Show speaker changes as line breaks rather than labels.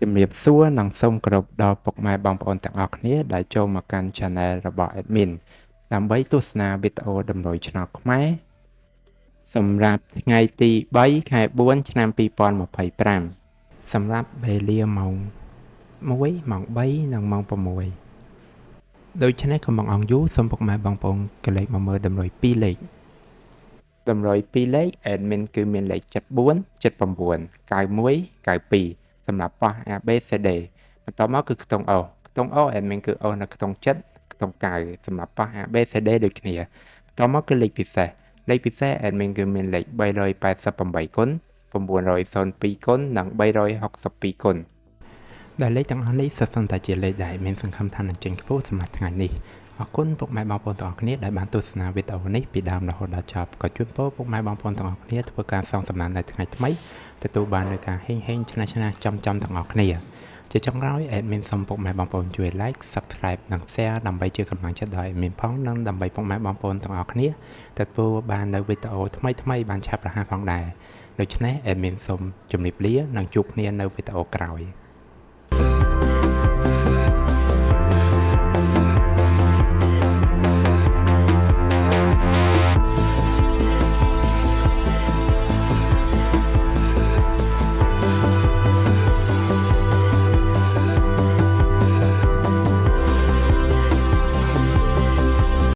ជំរាបសួរនិងសូមគោរពដល់ពុកម៉ែបងប្អូនទាំងអស់គ្នាដែលចូលមកកាន់ Channel របស់ Admin ដើម្បីទស្សនាវីដេអូតម្រុយឆ្នោតខ្មែរសម្រាប់ថ្ងៃទី3ខែ4ឆ្នាំ2025សម្រាប់វេលាម៉ោង1ម៉ោង3និងម៉ោង6ដូច្នេះកុំបង្អង់យូរសូមពុកម៉ែបងប្អូនកលេចមកមើលតម្រុយ2លេខតម្រុយ2លេខ Admin គឺមានលេខ74 79 91 92សម្រាប់ប៉ះ ABCD បន្តមកគឺខ្ទង់ O ខ្ទង់ O Admin គឺ O នៅខ្ទង់7ខ្ទង់9សម្រាប់ប៉ះ ABCD ដូចគ្នាបន្តមកគឺលេខពិសេសAdmin គឺមានលេខ388គុណ902គុណនិង362គុណដែលលេខទាំងអស់នេះសុទ្ធសឹងតែជាលេខដែលមានសង្ឃឹមថានឹងចេញខ្ពស់សម្រាប់ថ្ងៃនេះអរគុណពុកម៉ែបងប្អូនទាំងអស់គ្នាដែលបានទស្សនាវីដេអូនេះពីដើមរហូតដល់ចប់ក៏ជូនពរពុកម៉ែបងប្អូនទាំងអស់គ្នាធ្វើការសងសំណាននៅថ្ងៃថ្មីទទួលបាននូវការហេងឆ្នះចំទាំងអស់គ្នាជាចុងក្រោយ Admin សូមពុកម៉ែបងប្អូនជួយ Like Subscribe និង Share ដើម្បីជាកម្លាំងចិត្តដល់ Admin ផងនិងដើម្បីពុកម៉ែបងប្អូនទាំងអស់គ្នាទទួលបាននូវវីដេអូថ្មីបានឆាប់រហ័សផងដែរដូច្នេះ Admin សូមជម្រាបលានិងជួបគ្នានៅវីដេអូក្រោយ